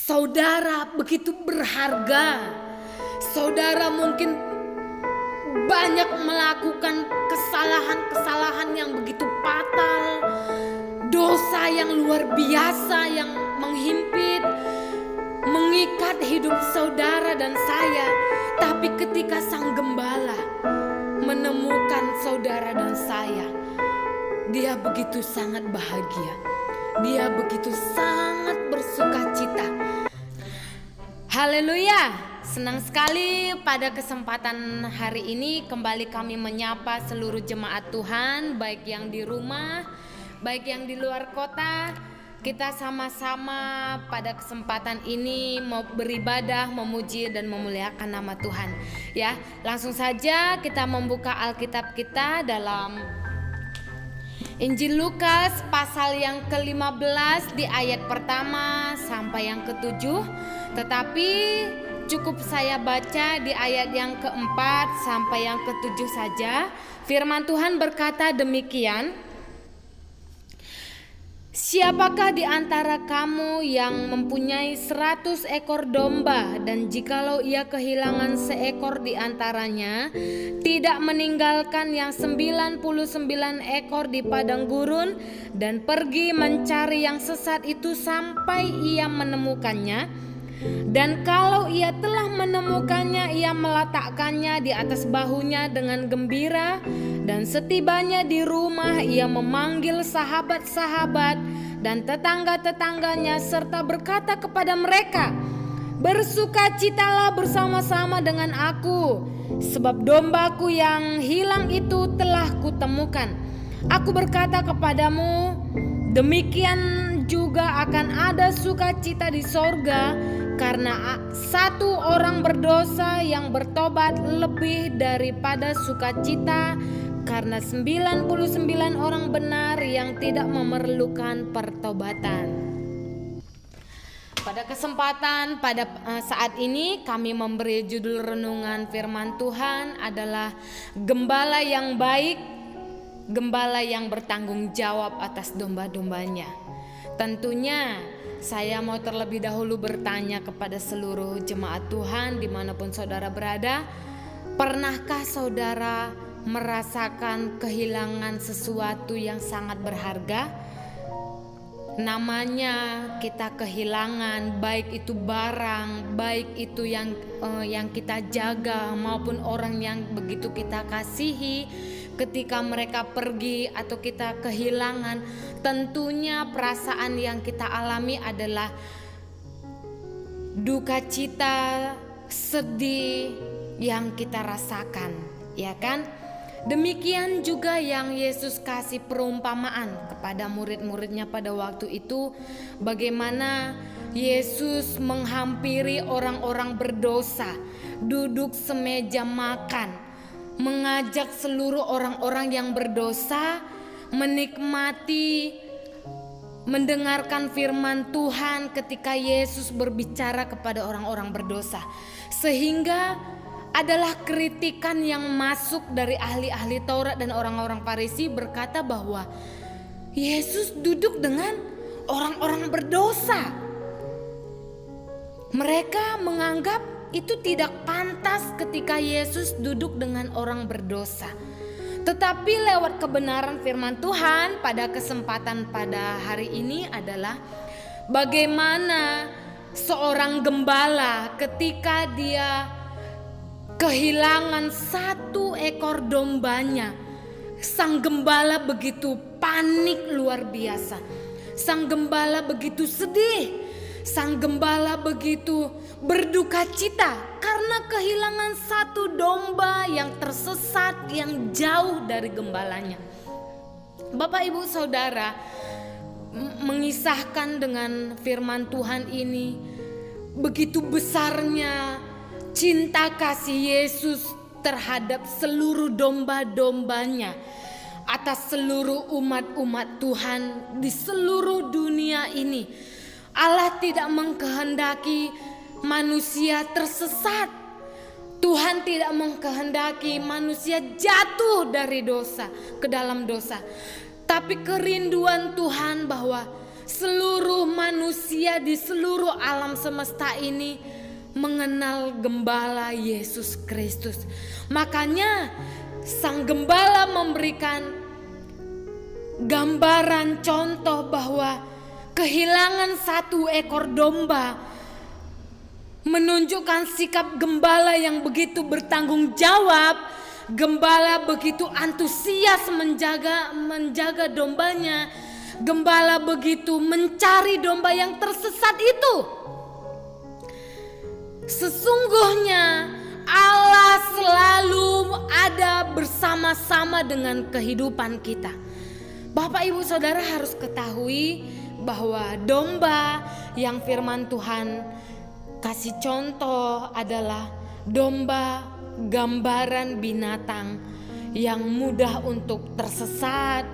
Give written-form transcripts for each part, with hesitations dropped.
Saudara begitu berharga. Saudara mungkin banyak melakukan kesalahan-kesalahan yang begitu fatal, dosa yang luar biasa yang menghimpit, mengikat hidup saudara dan saya. Tapi ketika Sang Gembala menemukan saudara dan saya, Dia begitu sangat bahagia. Dia begitu sangat bersukacita. Haleluya. Senang sekali pada kesempatan hari ini kembali kami menyapa seluruh jemaat Tuhan, baik yang di rumah, baik yang di luar kota. Kita sama-sama pada kesempatan ini mau beribadah, memuji dan memuliakan nama Tuhan. Ya, langsung saja kita membuka Alkitab kita dalam Injil Lukas pasal yang ke-15 di ayat pertama sampai yang ke-7. Tetapi cukup saya baca di ayat yang ke-4 sampai yang ke-7 saja. Firman Tuhan berkata demikian. Siapakah di antara kamu yang mempunyai 100 ekor domba, dan jikalau ia kehilangan seekor di antaranya, tidak meninggalkan yang 99 ekor di padang gurun dan pergi mencari yang sesat itu sampai ia menemukannya? Dan kalau ia telah menemukannya, ia meletakkannya di atas bahunya dengan gembira, dan setibanya di rumah ia memanggil sahabat-sahabat dan tetangga-tetangganya serta berkata kepada mereka, "Bersukacitalah bersama-sama dengan aku, sebab dombaku yang hilang itu telah kutemukan. Aku berkata kepadamu, demikian juga akan ada sukacita di sorga karena satu orang berdosa yang bertobat lebih daripada sukacita karena 99 orang benar yang tidak memerlukan pertobatan." Pada kesempatan pada saat ini kami memberi judul renungan firman Tuhan adalah Gembala yang baik, Gembala yang bertanggung jawab atas domba-dombanya. Tentunya saya mau terlebih dahulu bertanya kepada seluruh jemaat Tuhan dimanapun saudara berada. Pernahkah saudara merasakan kehilangan sesuatu yang sangat berharga? Namanya kita kehilangan, baik itu barang, baik itu yang kita jaga maupun orang yang begitu kita kasihi. Ketika mereka pergi atau kita kehilangan, tentunya perasaan yang kita alami adalah duka cita, sedih yang kita rasakan, ya kan? Demikian juga yang Yesus kasih perumpamaan kepada murid-muridnya pada waktu itu, bagaimana Yesus menghampiri orang-orang berdosa, duduk semeja makan, mengajak seluruh orang-orang yang berdosa menikmati, mendengarkan firman Tuhan ketika Yesus berbicara kepada orang-orang berdosa. Sehingga adalah kritikan yang masuk dari ahli-ahli Taurat dan orang-orang Farisi berkata bahwa Yesus duduk dengan orang-orang berdosa. Mereka menganggap itu tidak pantas ketika Yesus duduk dengan orang berdosa. Tetapi lewat kebenaran firman Tuhan pada kesempatan pada hari ini adalah bagaimana seorang gembala ketika dia kehilangan 1 ekor dombanya. Sang gembala begitu panik luar biasa. Sang gembala begitu sedih. Sang gembala begitu berduka cita karena kehilangan 1 domba yang tersesat, yang jauh dari gembalanya. Bapak Ibu Saudara, mengisahkan dengan firman Tuhan ini, begitu besarnya cinta kasih Yesus terhadap seluruh domba-dombanya, atas seluruh umat-umat Tuhan di seluruh dunia ini. Allah tidak mengkehendaki manusia tersesat. Tuhan tidak mengkehendaki manusia jatuh dari dosa ke dalam dosa. Tapi kerinduan Tuhan bahwa seluruh manusia di seluruh alam semesta ini mengenal Gembala Yesus Kristus. Makanya Sang Gembala memberikan gambaran contoh bahwa kehilangan satu ekor domba menunjukkan sikap gembala yang begitu bertanggung jawab. Gembala begitu antusias menjaga dombanya. Gembala begitu mencari domba yang tersesat itu. Sesungguhnya Allah selalu ada bersama-sama dengan kehidupan kita. Bapak Ibu Saudara harus ketahui bahwa domba yang firman Tuhan kasih contoh adalah domba, gambaran binatang yang mudah untuk tersesat.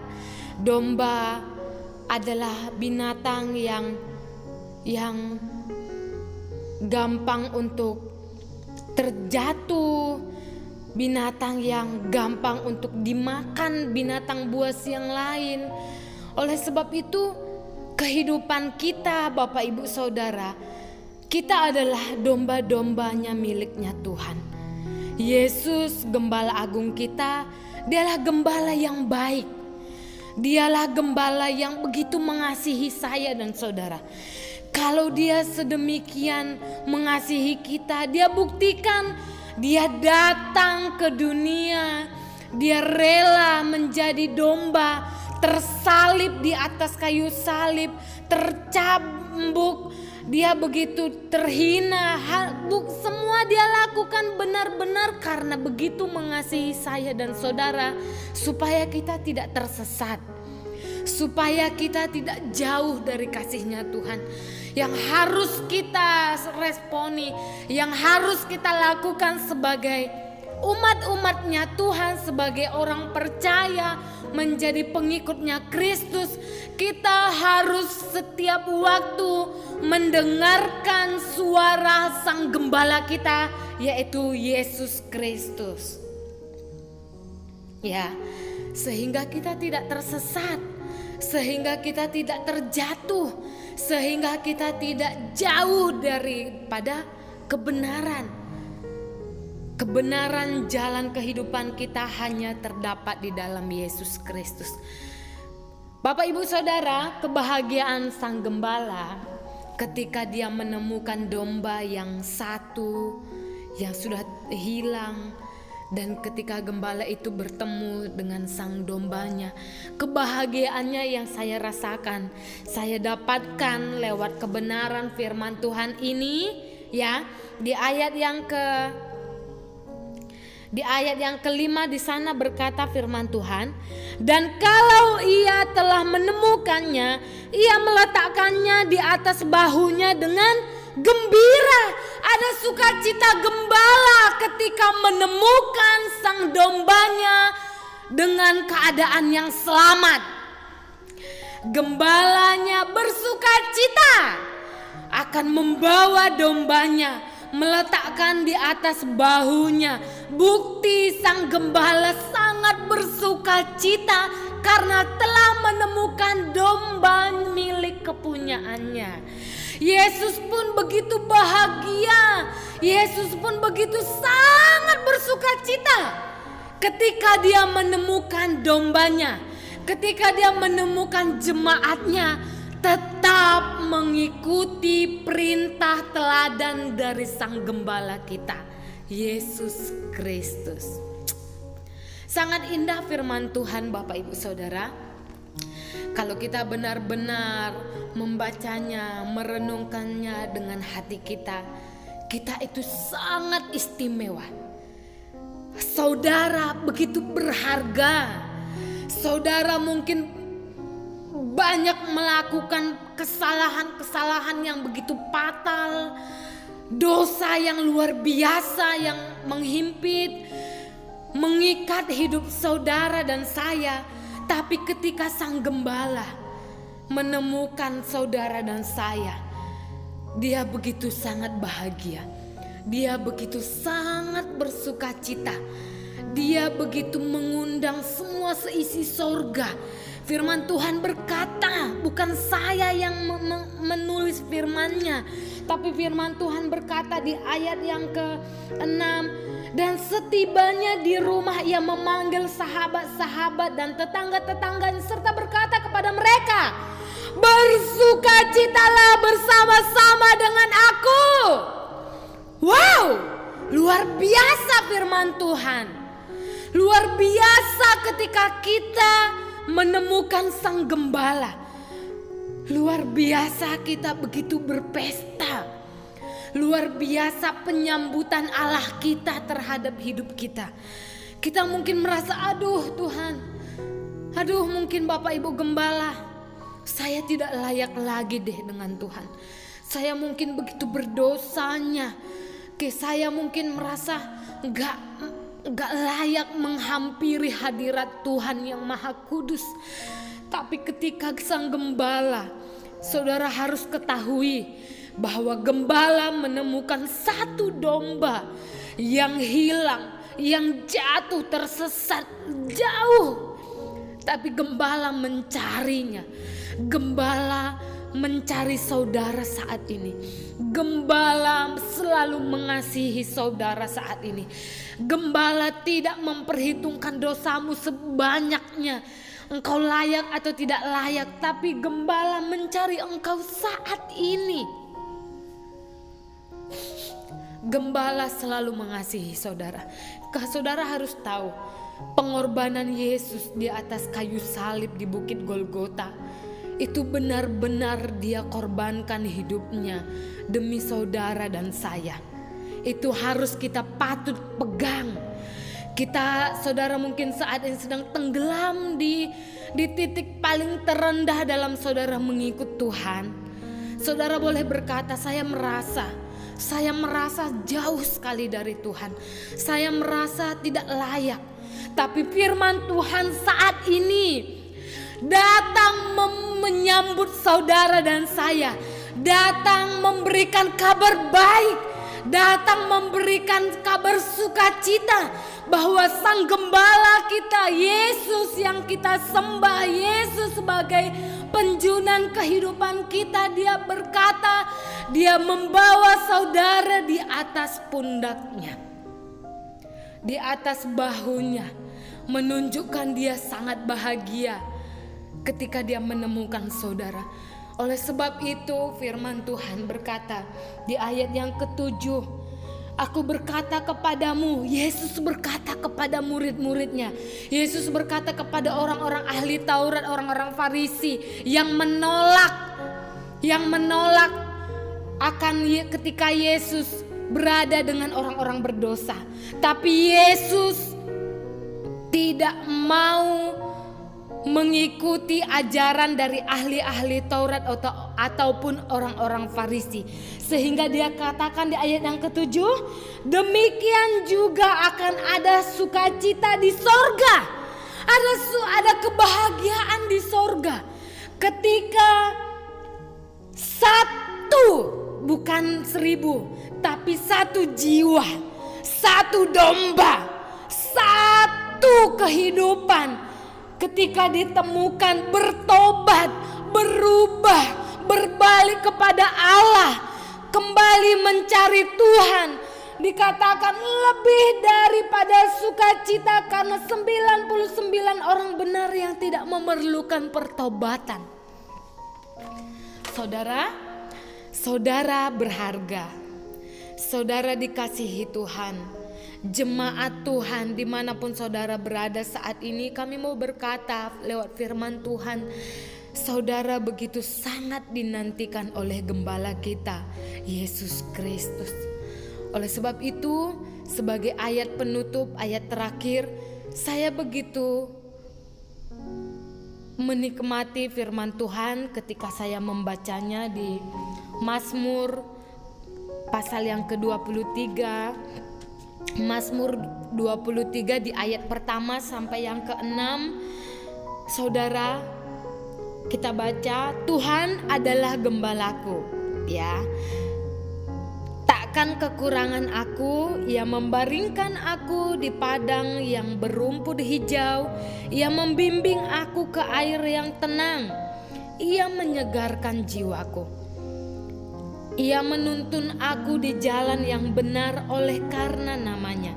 Domba adalah binatang yang gampang untuk terjatuh, binatang yang gampang untuk dimakan binatang buas yang lain. Oleh sebab itu, kehidupan kita Bapak Ibu Saudara, kita adalah domba-dombanya miliknya Tuhan. Yesus Gembala Agung kita, Dialah Gembala yang baik. Dialah Gembala yang begitu mengasihi saya dan saudara. Kalau Dia sedemikian mengasihi kita, Dia buktikan. Dia datang ke dunia. Dia rela menjadi domba, tersalib di atas kayu salib, tercambuk. Dia begitu terhina, semua Dia lakukan benar-benar karena begitu mengasihi saya dan saudara, supaya kita tidak tersesat, supaya kita tidak jauh dari kasih-Nya Tuhan. Yang harus kita responi, yang harus kita lakukan sebagai umat-umatnya Tuhan, sebagai orang percaya menjadi pengikutnya Kristus, kita harus setiap waktu mendengarkan suara Sang Gembala kita, yaitu Yesus Kristus. Ya, sehingga kita tidak tersesat, sehingga kita tidak terjatuh, sehingga kita tidak jauh daripada kebenaran. Kebenaran jalan kehidupan kita hanya terdapat di dalam Yesus Kristus. Bapak Ibu Saudara, kebahagiaan Sang Gembala ketika dia menemukan domba yang satu yang sudah hilang, dan ketika gembala itu bertemu dengan sang dombanya, kebahagiaannya yang saya rasakan, saya dapatkan lewat kebenaran firman Tuhan ini, ya, di ayat yang kelima di sana berkata firman Tuhan, dan kalau ia telah menemukannya, ia meletakkannya di atas bahunya dengan gembira. Ada sukacita gembala ketika menemukan sang dombanya dengan keadaan yang selamat. Gembalanya bersukacita akan membawa dombanya, meletakkan di atas bahunya. Bukti sang gembala sangat bersukacita karena telah menemukan domba milik kepunyaannya. Yesus pun begitu bahagia, Yesus pun begitu sangat bersukacita ketika dia menemukan dombanya, ketika dia menemukan jemaatnya tetap mengikuti perintah teladan dari Sang Gembala kita, Yesus Kristus. Sangat indah firman Tuhan Bapak Ibu Saudara. Kalau kita benar-benar membacanya, merenungkannya dengan hati kita, kita itu sangat istimewa. Saudara begitu berharga. Saudara mungkin banyak melakukan kesalahan-kesalahan yang begitu fatal, dosa yang luar biasa yang menghimpit, mengikat hidup saudara dan saya. Tapi ketika Sang Gembala menemukan saudara dan saya, dia begitu sangat bahagia, dia begitu sangat bersukacita, dia begitu mengundang semua seisi sorga Firman Tuhan berkata, bukan saya yang menulis firman-Nya, tapi firman Tuhan berkata di ayat yang ke-6, dan setibanya di rumah ia memanggil sahabat-sahabat dan tetangga-tetangganya serta berkata kepada mereka, bersukacitalah bersama-sama dengan aku. Wow, luar biasa firman Tuhan. Luar biasa ketika kita menemukan Sang Gembala. Luar biasa kita begitu berpesta. Luar biasa penyambutan Allah kita terhadap hidup kita. Kita mungkin merasa, aduh Tuhan, aduh mungkin Bapak Ibu Gembala, saya tidak layak lagi deh dengan Tuhan. Saya mungkin begitu berdosanya. Saya mungkin merasa gak layak menghampiri hadirat Tuhan yang Maha Kudus. Tapi ketika Sang Gembala, saudara harus ketahui bahwa Gembala menemukan satu domba yang hilang, yang jatuh tersesat jauh. Tapi Gembala mencarinya. Gembala mencari saudara saat ini. Gembala selalu mengasihi saudara saat ini. Gembala tidak memperhitungkan dosamu sebanyaknya, engkau layak atau tidak layak, tapi Gembala mencari engkau saat ini. Gembala selalu mengasihi saudara. Saudara harus tahu pengorbanan Yesus di atas kayu salib di Bukit Golgota, itu benar-benar dia korbankan hidupnya demi saudara dan saya. Itu harus kita patut pegang. Kita, saudara, mungkin saat ini sedang tenggelam di titik paling terendah dalam saudara mengikut Tuhan. Saudara boleh berkata, saya merasa jauh sekali dari Tuhan. Saya merasa tidak layak. Tapi firman Tuhan saat ini datang menyambut saudara dan saya, datang memberikan kabar baik, datang memberikan kabar sukacita bahwa Sang Gembala kita, Yesus yang kita sembah, Yesus sebagai penjunan kehidupan kita, dia berkata, dia membawa saudara di atas pundaknya, di atas bahunya, menunjukkan dia sangat bahagia ketika dia menemukan saudara. Oleh sebab itu firman Tuhan berkata di ayat yang ke-7, aku berkata kepadamu, Yesus berkata kepada murid-muridnya, Yesus berkata kepada orang-orang ahli Taurat, orang-orang Farisi yang menolak akan ketika Yesus berada dengan orang-orang berdosa. Tapi Yesus tidak mau mengikuti ajaran dari ahli-ahli Taurat ataupun orang-orang Farisi, sehingga dia katakan di ayat yang ke-7, demikian juga akan ada sukacita di sorga, ada kebahagiaan di sorga ketika satu, bukan 1000, tapi satu jiwa, satu domba, satu kehidupan ketika ditemukan bertobat, berubah, berbalik kepada Allah, kembali mencari Tuhan, dikatakan lebih daripada sukacita karena 99 orang benar yang tidak memerlukan pertobatan. Saudara berharga, saudara dikasihi Tuhan, jemaat Tuhan dimanapun saudara berada saat ini, kami mau berkata lewat firman Tuhan, saudara begitu sangat dinantikan oleh Gembala kita, Yesus Kristus. Oleh sebab itu, sebagai ayat penutup, ayat terakhir, saya begitu menikmati firman Tuhan ketika saya membacanya di Mazmur pasal yang ke-23. Mazmur 23 di ayat pertama sampai yang ke-6. Saudara, kita baca, Tuhan adalah gembalaku, ya. Tak akan kekurangan aku. Ia membaringkan aku di padang yang berumput hijau. Ia membimbing aku ke air yang tenang. Ia menyegarkan jiwaku. Ia menuntun aku di jalan yang benar oleh karena namanya.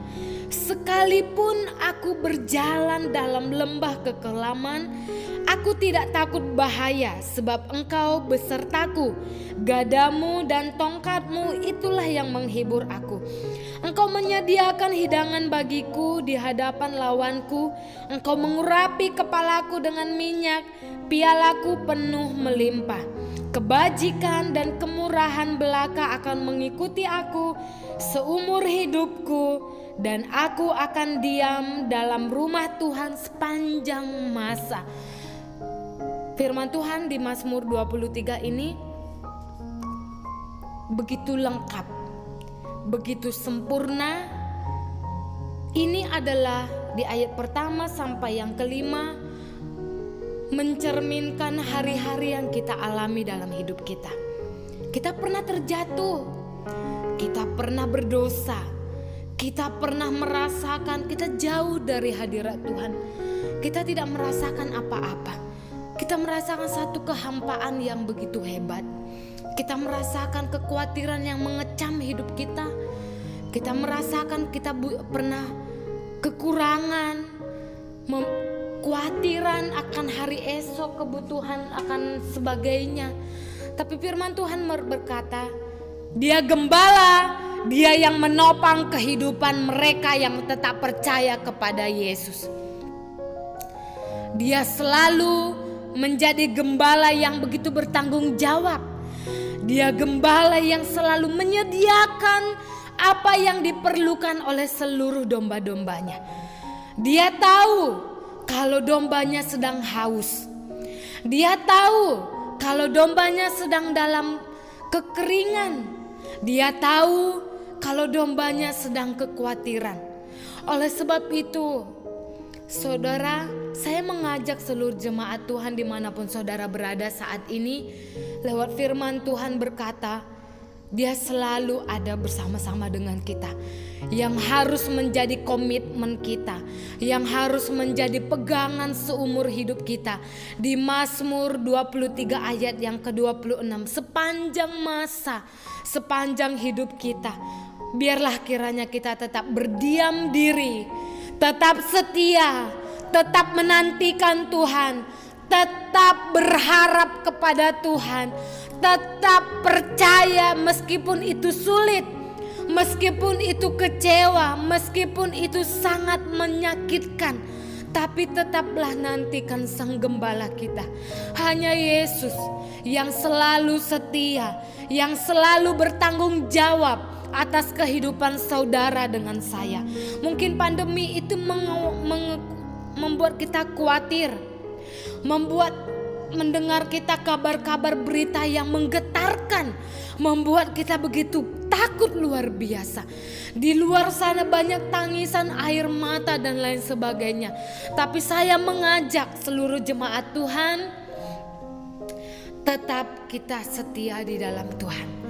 Sekalipun aku berjalan dalam lembah kekelaman, aku tidak takut bahaya, sebab Engkau besertaku. Gadamu dan tongkatmu itulah yang menghibur aku. Engkau menyediakan hidangan bagiku di hadapan lawanku. Engkau mengurapi kepalaku dengan minyak, pialaku penuh melimpah. Kebajikan dan kemurahan belaka akan mengikuti aku seumur hidupku, dan aku akan diam dalam rumah Tuhan sepanjang masa. Firman Tuhan di Mazmur 23 ini begitu lengkap, begitu sempurna. Ini adalah di ayat pertama sampai yang kelima mencerminkan hari-hari yang kita alami dalam hidup kita. Kita pernah terjatuh, kita pernah berdosa, kita pernah merasakan kita jauh dari hadirat Tuhan. Kita tidak merasakan apa-apa. Kita merasakan satu kehampaan yang begitu hebat. Kita merasakan kekhawatiran yang mengecam hidup kita. Kita merasakan kita pernah kekurangan, kekhawatiran akan hari esok, kebutuhan akan sebagainya. Tapi firman Tuhan berkata, Dia gembala, Dia yang menopang kehidupan mereka yang tetap percaya kepada Yesus. Dia selalu menjadi gembala yang begitu bertanggung jawab. Dia gembala yang selalu menyediakan apa yang diperlukan oleh seluruh domba-dombanya. Dia tahu kalau dombanya sedang haus. Dia tahu kalau dombanya sedang dalam kekeringan. Dia tahu kalau dombanya sedang kekhawatiran. Oleh sebab itu, saudara, saya mengajak seluruh jemaat Tuhan dimanapun saudara berada saat ini, lewat firman Tuhan berkata, Dia selalu ada bersama-sama dengan kita. Yang harus menjadi komitmen kita, yang harus menjadi pegangan seumur hidup kita. Di Mazmur 23 ayat yang ke-26, sepanjang masa, sepanjang hidup kita, biarlah kiranya kita tetap berdiam diri, tetap setia, tetap menantikan Tuhan, tetap berharap kepada Tuhan, tetap percaya meskipun itu sulit, meskipun itu kecewa, meskipun itu sangat menyakitkan, tapi tetaplah nantikan Sang Gembala kita. Hanya Yesus yang selalu setia, yang selalu bertanggung jawab atas kehidupan saudara dengan saya. Mungkin pandemi itu membuat kita khawatir, membuat mendengar kita kabar-kabar berita yang menggetarkan, membuat kita begitu takut luar biasa. Di luar sana banyak tangisan, air mata dan lain sebagainya. Tapi saya mengajak seluruh jemaat Tuhan, tetap kita setia di dalam Tuhan.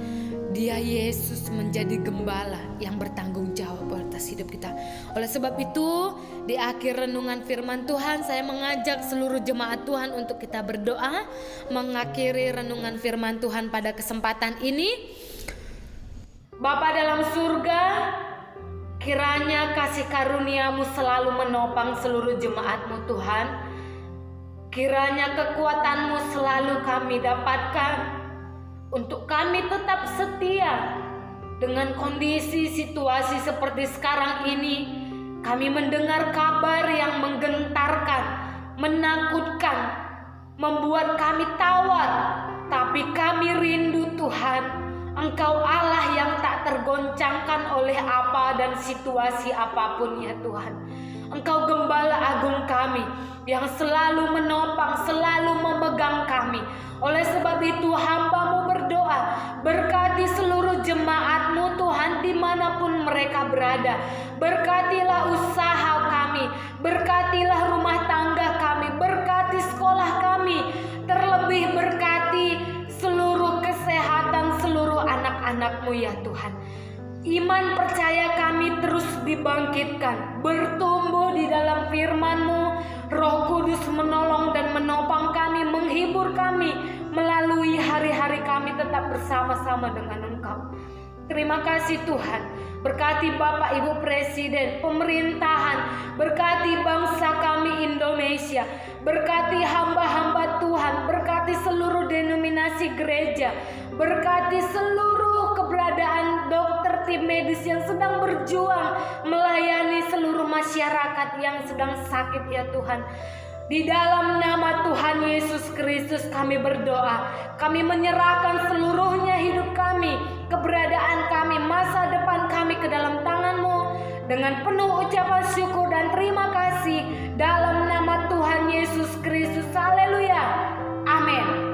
Dia Yesus menjadi gembala yang bertanggung jawab atas hidup kita. Oleh sebab itu, di akhir renungan firman Tuhan, saya mengajak seluruh jemaat Tuhan untuk kita berdoa, mengakhiri renungan firman Tuhan pada kesempatan ini. Bapa dalam surga, kiranya kasih karunia-Mu selalu menopang seluruh jemaat-Mu Tuhan. Kiranya kekuatan-Mu selalu kami dapatkan untuk kami tetap setia dengan kondisi situasi seperti sekarang ini. Kami mendengar kabar yang menggentarkan, menakutkan, membuat kami tawar. Tapi kami rindu Tuhan, Engkau Allah yang tak tergoncangkan oleh apa dan situasi apapun ya Tuhan. Engkau Gembala Agung kami yang selalu menopang, selalu memegang kami. Oleh sebab itu hamba-Mu berdoa, berkati seluruh jemaat-Mu Tuhan dimanapun mereka berada. Berkatilah usaha kami, berkatilah rumah tangga kami, berkati sekolah kami, terlebih berkati seluruh kesehatan seluruh anak-anak-Mu ya Tuhan. Iman percaya kami terus dibangkitkan, bertumbuh di dalam firman-Mu. Roh Kudus menolong dan menopang kami, menghibur kami melalui hari-hari kami tetap bersama-sama dengan Engkau. Terima kasih Tuhan. Berkati Bapak Ibu Presiden, pemerintahan, berkati bangsa kami Indonesia, berkati hamba-hamba Tuhan, berkati seluruh denominasi gereja, berkati seluruh keberadaan dokter, tim medis yang sedang berjuang melayani seluruh masyarakat yang sedang sakit ya Tuhan. Di dalam nama Tuhan Yesus Kristus kami berdoa. Kami menyerahkan seluruhnya hidup kami, keberadaan kami, masa depan kami ke dalam tangan-Mu dengan penuh ucapan syukur dan terima kasih dalam nama Tuhan Yesus Kristus. Haleluya. Amin.